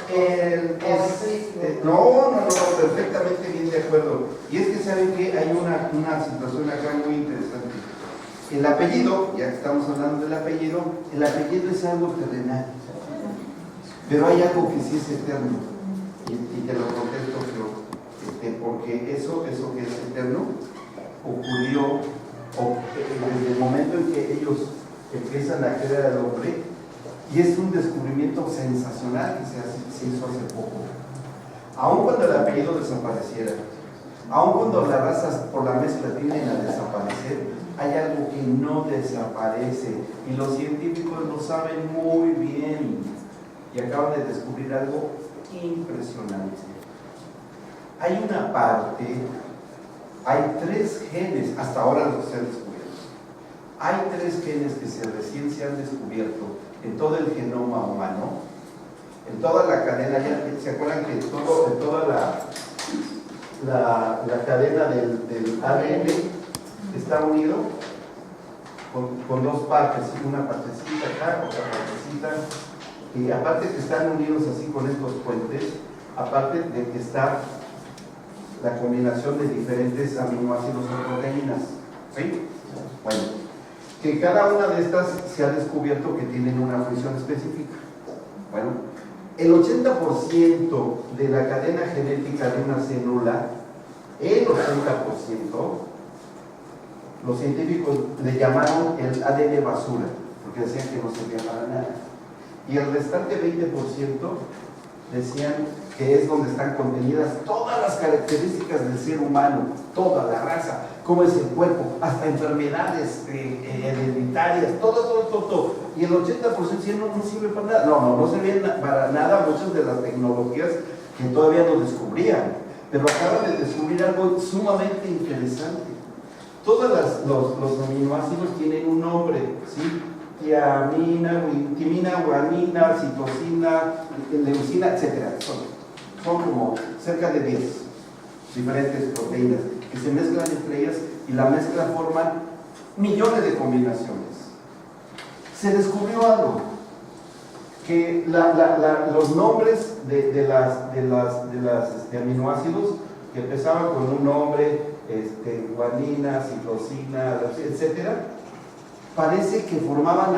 Speaker 1: No, perfectamente bien de acuerdo. Y es que saben que hay una situación acá muy interesante. El apellido, ya que estamos hablando del apellido, el apellido es algo terrenal. Pero hay algo que sí es eterno. Y te lo contesto, porque eso que es eterno ocurrió desde el momento en que ellos empiezan a crear al hombre. Y es un descubrimiento sensacional que se hizo hace poco. Aun cuando el apellido desapareciera, aun cuando las razas por la mezcla tienden a desaparecer, hay algo que no desaparece. Y los científicos lo saben muy bien. Y acaban de descubrir algo impresionante. Hay una parte, hay 3 genes, hasta ahora los se han descubierto. Hay 3 genes que recién se han descubierto en todo el genoma humano, en toda la cadena. Ya se acuerdan que toda la cadena del ADN está unido con 2 partes, una partecita acá, otra partecita, y aparte que están unidos así con estos puentes, aparte de que está la combinación de diferentes aminoácidos o proteínas, ¿sí? Bueno, que cada una de estas se ha descubierto que tienen una función específica. Bueno, el 80% de la cadena genética de una célula, el 80%, los científicos le llamaron el ADN basura, porque decían que no servía para nada. Y el restante 20% decían que es donde están contenidas todas las características del ser humano, toda la raza, cómo es el cuerpo, hasta enfermedades hereditarias, todo. Y el 80% decían no sirve para nada. No servían para nada muchas de las tecnologías que todavía no descubrían. Pero acaban de descubrir algo sumamente interesante. Todos los aminoácidos tienen un nombre, ¿sí? Timina, guanina, citosina, leucina, etc. Son como cerca de 10 diferentes proteínas que se mezclan entre ellas y la mezcla forman millones de combinaciones. Se descubrió algo, que los nombres de aminoácidos que empezaban con un nombre, guanina, citosina, etcétera, parece que formaban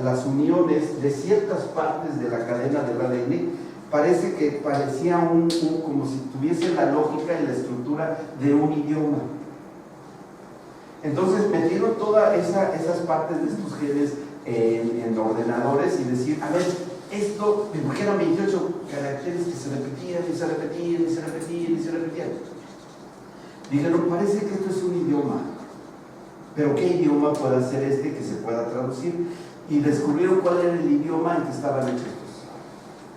Speaker 1: las uniones de ciertas partes de la cadena del ADN. Parece que parecía como si tuviese la lógica y la estructura de un idioma. Entonces metieron todas esas partes de estos genes en ordenadores y decir, a ver, esto, porque eran 28 caracteres que se repetían y se repetían y se repetían y se repetían. Dijeron, parece que esto es un idioma, pero ¿qué idioma puede hacer que se pueda traducir? Y descubrieron cuál era el idioma en que estaban hechos.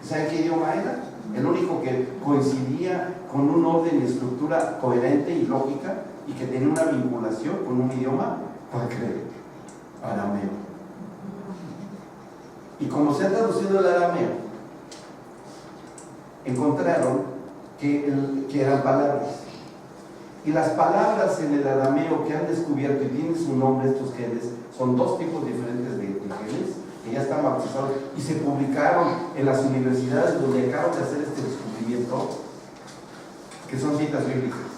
Speaker 1: ¿Saben qué idioma era? El único que coincidía con un orden y estructura coherente y lógica y que tenía una vinculación con un idioma, ¿cuál creen? Arameo. Y como se ha traducido el arameo, encontraron que eran palabras. Y las palabras en el arameo que han descubierto y tienen su nombre estos genes, son dos tipos diferentes de genes que ya están bautizados y se publicaron en las universidades donde acaban de hacer este descubrimiento, que son citas bíblicas.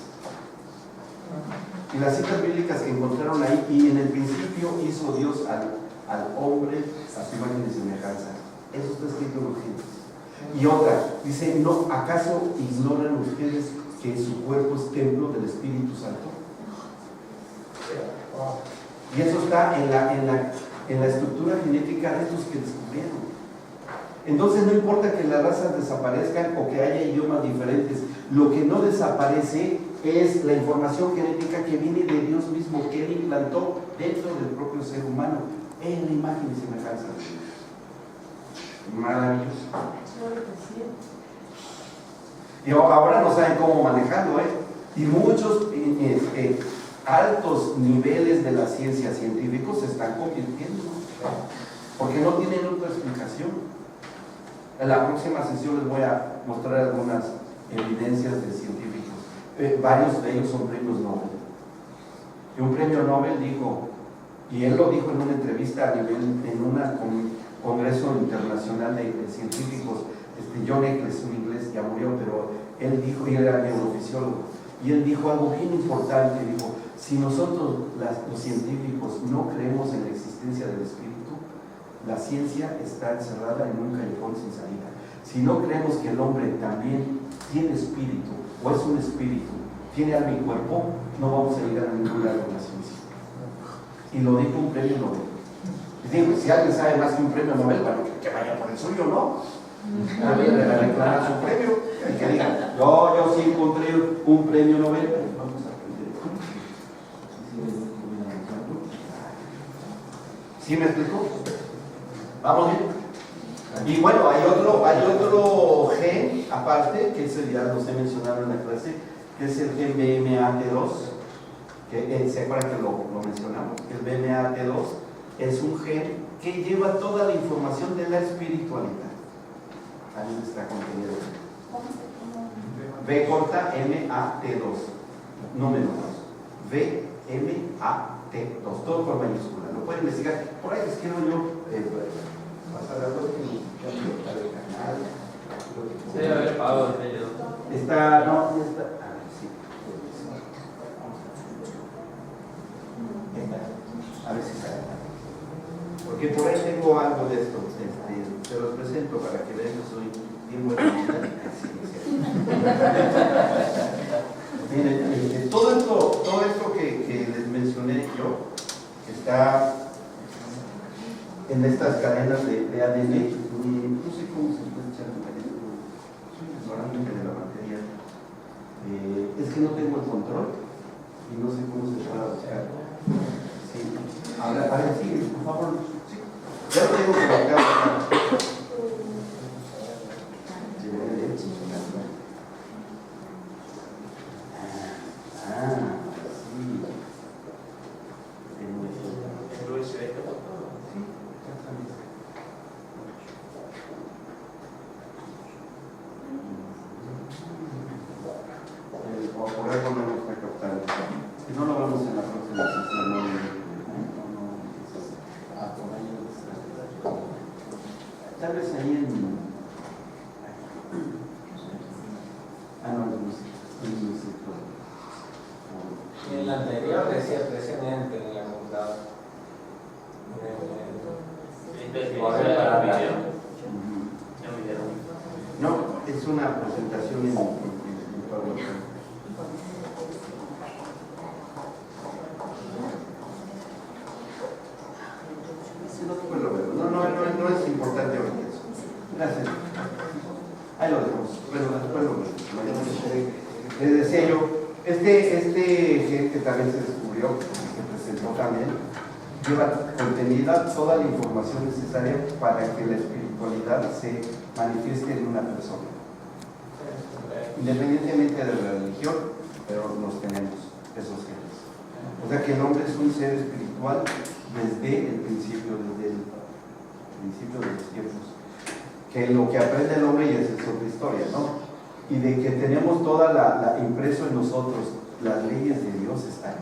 Speaker 1: Y las citas bíblicas que encontraron ahí, y en el principio hizo Dios al hombre a su imagen y semejanza. Eso está escrito en los genes. Y otra, dice, ¿no acaso ignoran ustedes que su cuerpo es templo del Espíritu Santo? Y eso está en la estructura genética de estos que descubrieron. Entonces no importa que las razas desaparezcan o que haya idiomas diferentes, lo que no desaparece es la información genética que viene de Dios mismo, que Él implantó dentro del propio ser humano, en la imagen y semejanza. Maravilloso. Y ahora no saben cómo manejarlo, y muchos altos niveles de la ciencia científicos se están convirtiendo, porque no tienen otra explicación. En la próxima sesión les voy a mostrar algunas evidencias de científicos. Varios de ellos son premios Nobel. Y un premio Nobel dijo, y él lo dijo en una entrevista a nivel, en un congreso internacional de científicos, John Eccles, un inglés, ya murió, pero él dijo, y era neurofisiólogo, y él dijo algo bien importante, dijo, si nosotros los científicos no creemos en la existencia del espíritu, la ciencia está encerrada en un callejón sin salida. Si no creemos que el hombre también tiene espíritu, o es un espíritu, tiene alma y cuerpo, no vamos a llegar a ningún lado con la ciencia. Y lo dijo un premio Nobel. Y digo, si alguien sabe más que un premio Nobel, bueno, que vaya por el suyo, ¿no? A ver, a reclamar su premio y que digan, yo sí encontré un premio Nobel. Vamos a aprender. ¿Sí me explicó? ¿Vamos bien? Y bueno, hay otro gen aparte, que ese ya los he mencionado en la clase, que es el gen BMAT2, que se acuerdan que lo mencionamos. El BMAT2 es un gen que lleva toda la información de la espiritualidad. Ahí está contenido. B corta MAT2, número 2. VMAT2, todo por mayúscula. Lo pueden investigar. Por ahí les quiero yo pasar algo que el canal.
Speaker 4: Se debe haber pagado el medio.
Speaker 1: Está, no, está. Ah, sí. A ver si sale. Porque por ahí tengo algo de esto. Se los presento para que vean que soy bien bueno. Miren, todo esto que les mencioné está en estas cadenas de ADN, no sé cómo se puede echar en cadena, soy ignorante de la materia, es que no tengo el control y no sé cómo se puede buscar. Sí. A ver, sí, por favor, sí. Ya lo tengo por acá. Por algo no nos está captando. Si no lo vemos en la próxima sesión, tal vez ahí en. No, es música.
Speaker 4: En la anterior decía presidente en la computadora.
Speaker 1: No, es una presentación en PowerPoint. No es importante ahorita eso. Gracias. Ahí lo dejamos. Bueno, después lo les decía yo, este gen que también se descubrió, que se presentó también, lleva contenida toda la información necesaria para que la espiritualidad se manifieste en una persona. Independientemente de la religión, pero los tenemos, esos genes. O sea que el hombre es un ser espiritual desde el principio, desde el principio de los tiempos. Que lo que aprende el hombre ya es otra historia, ¿no? Y de que tenemos toda la impreso en nosotros, las leyes de Dios están.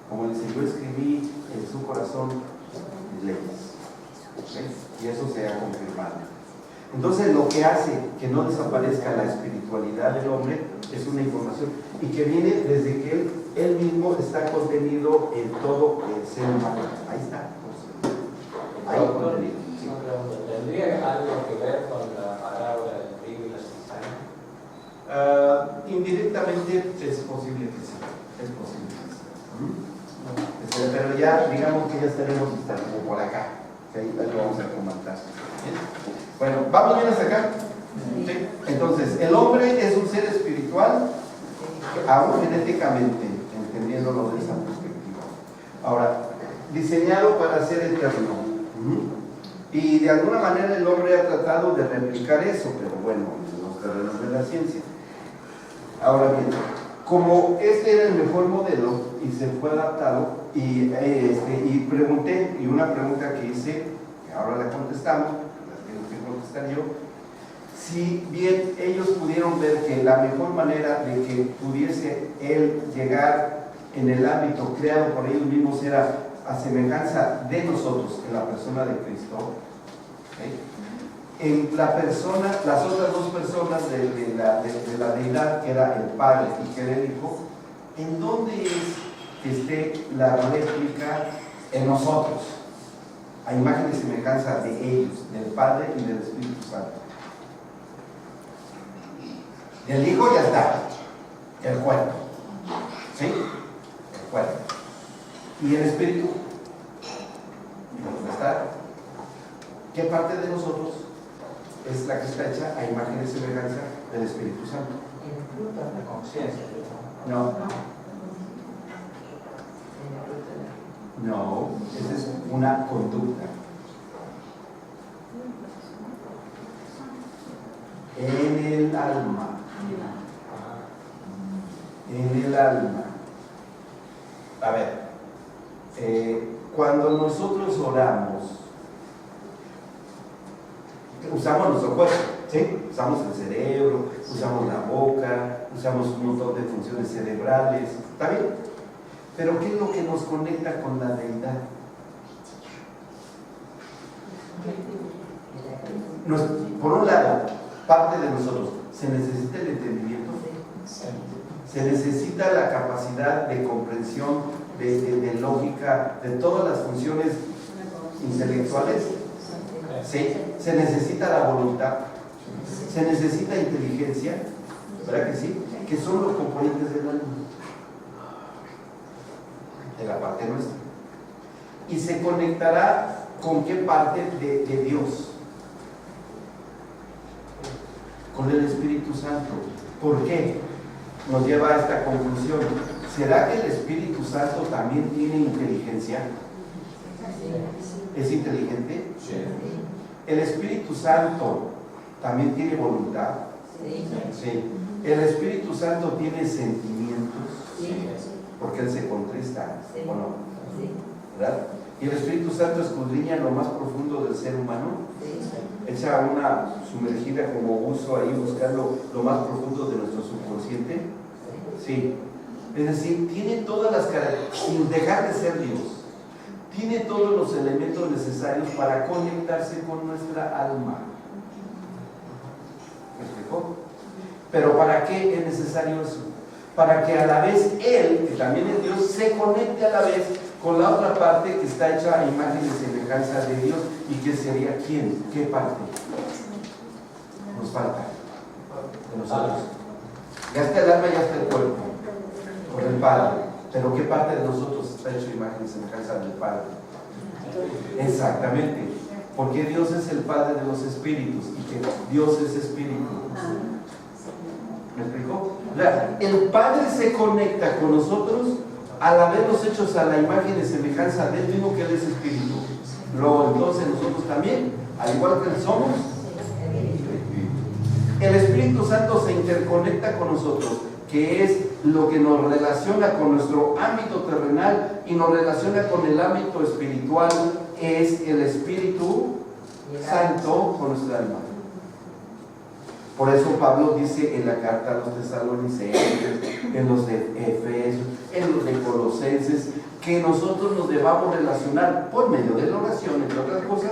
Speaker 1: Como dice, yo escribí en su corazón leyes. ¿Okay? Y eso se ha confirmado. Entonces lo que hace que no desaparezca la espiritualidad del hombre es una información y que viene desde que él mismo está contenido en todo el ser humano. Ahí está. Ahí contenido. Sí.
Speaker 4: ¿Tendría algo que ver con la palabra del trigo y la cizaña?
Speaker 1: Indirectamente es posible que sí. Es posible que sí. Pero ya, digamos que ya estaremos como por acá. Ahí lo vamos a comentar. Bueno, ¿vamos bien hasta acá? ¿Sí? Entonces, el hombre es un ser espiritual, aún genéticamente, entendiéndolo de esa perspectiva. Ahora, diseñado para ser eterno. Y de alguna manera el hombre ha tratado de replicar eso, pero bueno, en los terrenos de la ciencia. Ahora bien, como este era el mejor modelo y se fue adaptado, y pregunté, y una pregunta que hice, que ahora la contestamos, la tengo que contestar yo, si bien ellos pudieron ver que la mejor manera de que pudiese él llegar en el ámbito creado por ellos mismos era a semejanza de nosotros, en la persona de Cristo, ¿okay? En la persona, las otras dos personas de la deidad, que era el Padre y que era el Hijo, ¿en dónde es que esté la réplica en nosotros? A imagen y semejanza de ellos, del Padre y del Espíritu Santo. Del Hijo ya está, el cuerpo, ¿sí? El cuerpo. ¿Y el Espíritu? ¿Dónde está? ¿Qué parte de nosotros es la que está hecha a imagen y semejanza del Espíritu Santo?
Speaker 2: El fruto de
Speaker 4: La conciencia.
Speaker 1: No. No, esa es una conducta. En el alma. En el alma. A ver, cuando nosotros oramos, usamos nuestro cuerpo, ¿sí? Usamos el cerebro, usamos la boca, usamos un montón de funciones cerebrales, ¿está bien? Pero ¿qué es lo que nos conecta con la deidad? Por un lado, parte de nosotros, se necesita el entendimiento, se necesita la capacidad de comprensión, de lógica, de todas las funciones intelectuales, ¿sí? Se necesita la voluntad, se necesita inteligencia, ¿verdad que sí? Que son los componentes del alma, de la parte nuestra. y se conectará con qué parte de Dios. Con el Espíritu Santo. ¿Por qué? Nos lleva a esta conclusión. ¿Será que el Espíritu Santo también tiene inteligencia? ¿Es inteligente?
Speaker 4: Sí.
Speaker 1: ¿El Espíritu Santo también tiene voluntad?
Speaker 2: Sí.
Speaker 1: Sí. ¿El Espíritu Santo tiene sentimientos?
Speaker 2: Sí.
Speaker 1: Porque Él se contrista,
Speaker 2: Sí.
Speaker 1: ¿o no?
Speaker 2: Sí.
Speaker 1: ¿Verdad? ¿Y el Espíritu Santo escudriña lo más profundo del ser humano?
Speaker 2: Sí.
Speaker 1: Echa una sumergida como buzo ahí buscando lo más profundo de nuestro subconsciente. Sí. Es decir, tiene todas las características, sin dejar de ser Dios, tiene todos los elementos necesarios para conectarse con nuestra alma. ¿Me explicó? Pero ¿para qué es necesario eso? Para que a la vez Él, que también es Dios, se conecte a la vez con la otra parte que está hecha a imagen y semejanza de Dios. ¿Y que sería quién? ¿Qué parte? Nos falta de nosotros. Ya está el alma, ya está el cuerpo, con el Padre. Pero ¿qué parte de nosotros está hecho a imagen y semejanza del Padre? Exactamente. Porque Dios es el Padre de los espíritus y que Dios es espíritu. ¿Me explicó? O sea, el Padre se conecta con nosotros al habernos hechos a la imagen y semejanza del mismo que Él es espíritu. Luego entonces nosotros también, al igual que Él somos, el Espíritu Santo se interconecta con nosotros, que es lo que nos relaciona con nuestro ámbito terrenal y nos relaciona con el ámbito espiritual, es el Espíritu Santo con nuestra alma. Por eso Pablo dice en la carta a los tesalonicenses, en los de Efesios, en los de Colosenses, que nosotros nos debamos relacionar por medio de la oración, entre otras cosas,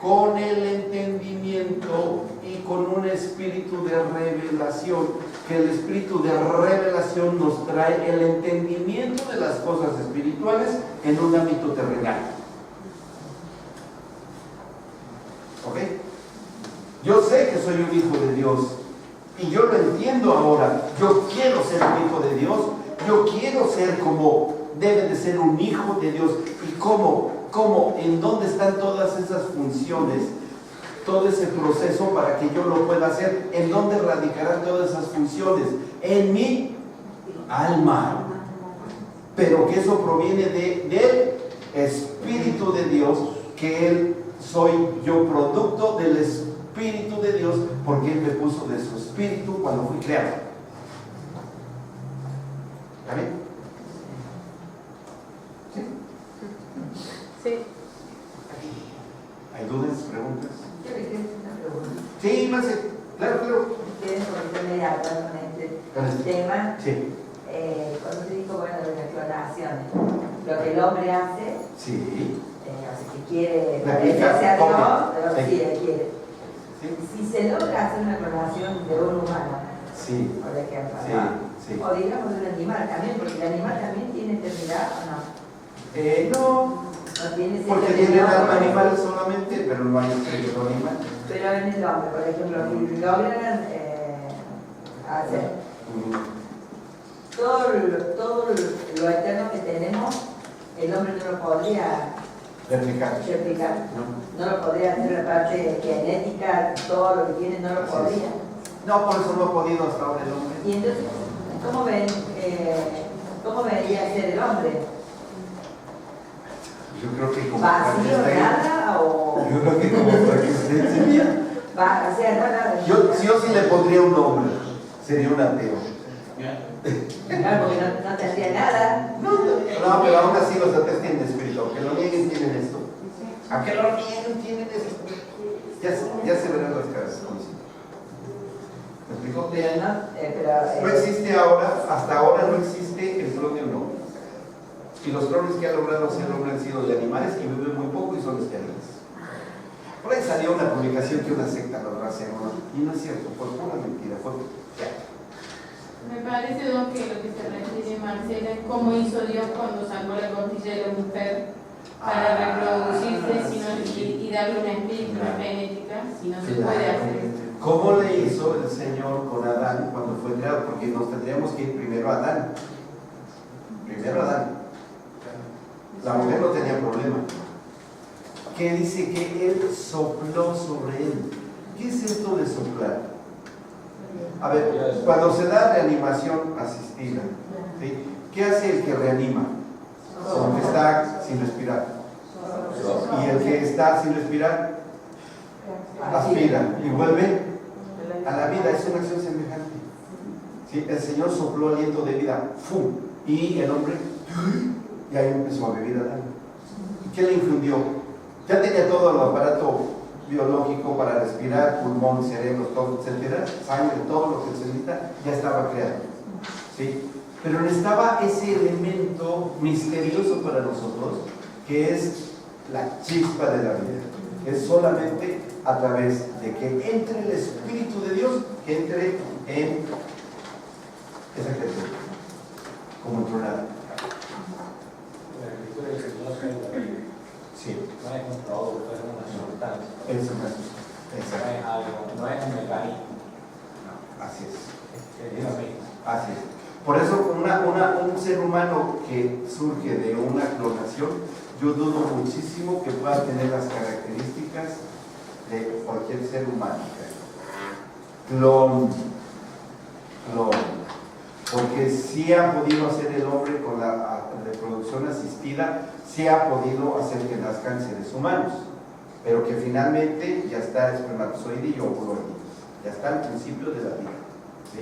Speaker 1: con el entendimiento y con un espíritu de revelación, que el espíritu de revelación nos trae el entendimiento de las cosas espirituales en un ámbito terrenal. ¿Ok? Yo sé que soy un hijo de Dios y yo lo entiendo ahora. Yo quiero ser un hijo de Dios, yo quiero ser como debe de ser un hijo de Dios. ¿Y cómo? ¿En dónde están todas esas funciones? Todo ese proceso para que yo lo pueda hacer. ¿En dónde radicarán todas esas funciones? En mi alma. Pero que eso proviene del Espíritu de Dios, que Él soy yo producto del Espíritu de Dios, porque Él me puso de su Espíritu cuando fui creado. ¿Amén? ¿Sí?
Speaker 5: Sí.
Speaker 1: ¿Hay dudas, preguntas?
Speaker 2: Yo le quiero hacer una pregunta.
Speaker 1: Sí, más. Claro, claro.
Speaker 2: Ustedes, porque yo le hablaba con este tema,
Speaker 1: Sí.
Speaker 2: cuando se dijo, bueno, de las clonaciones, lo que el hombre hace,
Speaker 1: Sí.
Speaker 2: o sea, que quiere
Speaker 1: Replicar,
Speaker 2: parecerse a Dios,
Speaker 1: copia.
Speaker 2: pero
Speaker 1: Sí.
Speaker 2: sí, él quiere.
Speaker 1: Sí.
Speaker 2: Si se logra hacer una clonación de un humano,
Speaker 1: Sí.
Speaker 2: por ejemplo,
Speaker 1: Sí.
Speaker 2: ¿no?
Speaker 1: Sí.
Speaker 2: O digamos de un animal también, porque el animal también tiene eternidad, ¿o no?
Speaker 1: No,
Speaker 2: No tiene
Speaker 1: porque
Speaker 2: eternidad,
Speaker 1: tiene el alma
Speaker 2: ¿no?
Speaker 1: animal solamente, pero no hay espíritu animal.
Speaker 2: Pero en el hombre, por ejemplo, si logran hacer todo lo eterno que tenemos, el hombre no lo podría
Speaker 1: Replicar.
Speaker 2: replicar.
Speaker 1: No.
Speaker 2: No lo podría hacer la parte genética, todo lo que tiene, no lo
Speaker 1: Así es.
Speaker 2: podría.
Speaker 1: No, por eso no ha podido hasta ahora el hombre.
Speaker 2: Y entonces, ¿cómo debería ser el hombre?
Speaker 1: Yo creo que como
Speaker 2: ¿Vacío,
Speaker 1: Frankenstein-
Speaker 2: nada? ¿O
Speaker 1: Yo creo que como Frankenstein sería.
Speaker 2: o sea, nada?
Speaker 1: Yo sí le pondría un nombre. Sería un ateo.
Speaker 2: Claro, porque no tendría nada.
Speaker 1: No, pero aún así los ateos tienen espíritu. Aunque lo nieguen, tienen esto. Aunque lo nieguen, tienen esto. Ya se verán las caras. ¿Me explico?
Speaker 2: Pero
Speaker 1: No existe ahora, hasta ahora no existe el clon de un hombre. Y los clones que ha logrado hacer el hombre han sido de animales que viven muy poco y son estériles. Por ahí salió una publicación que una secta logró hacer uno, y no es cierto, fue pura mentira, fue teatro.
Speaker 5: Me parece, Don, que lo que se refiere Marcela es cómo hizo Dios cuando sacó la costilla de la mujer para reproducirse y darle una espíritu, una genética, si no se puede hacer.
Speaker 1: ¿Cómo le hizo el Señor con Adán cuando fue creado? Porque nos tendríamos que ir primero a Adán. Primero a Adán. La mujer no tenía problema. Que dice que él sopló sobre él. ¿Qué es esto de soplar? A ver, cuando se da reanimación asistida, ¿sí? ¿Qué hace el que reanima? El que está sin respirar. Y el que está sin respirar, aspira y vuelve a la vida. Es una acción semejante. ¿Sí? El Señor sopló aliento de vida, ¡fum! Y el hombre, y ahí empezó a vivir al alma. ¿Y qué le infundió? Ya tenía todo el aparato biológico para respirar, pulmón, cerebro, todo, etcétera, sangre, todo lo que se necesita, ya estaba creado. ¿Sí? Pero necesitaba ese elemento misterioso para nosotros, que es la chispa de la vida. Es solamente a través de que entre el Espíritu de Dios, que entre en esa criatura, como entronada.
Speaker 4: La escritura dice que no es la Biblia.
Speaker 1: Sí.
Speaker 4: No es un producto, es una sustancia.
Speaker 1: Es una
Speaker 4: No
Speaker 1: exacto.
Speaker 4: es algo, no es un mecanismo.
Speaker 1: Así es.
Speaker 4: Es lo mismo.
Speaker 1: Así es. Por eso un ser humano que surge de una clonación, yo dudo muchísimo que pueda tener las características de cualquier ser humano. Clon. Porque sí ha podido hacer el hombre con la reproducción asistida, sí ha podido hacer que nazcan seres humanos, pero que finalmente ya está espermatozoide y óvulo, ya está al principio de la vida, ¿sí?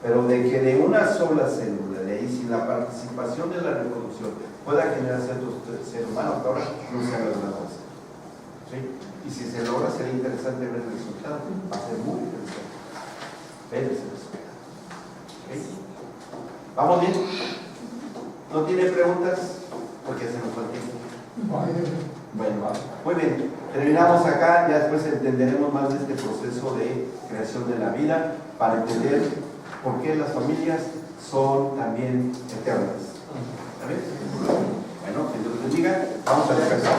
Speaker 1: Pero de que de una sola célula, de ahí sin la participación de la reproducción pueda generarse otro ser humano, ahora no se ha logrado hacer, ¿sí? Y si se logra, sería interesante ver el resultado, va a ser muy interesante ver ese resultado. ¿Okay? ¿Vamos bien? ¿No tiene preguntas? Porque se nos fue el tiempo. Bueno, muy bien. Terminamos acá, ya después entenderemos más de este proceso de creación de la vida para entender por qué las familias son también eternas. ¿Sabes? Bueno, que Dios les bendiga. Vamos a descansar.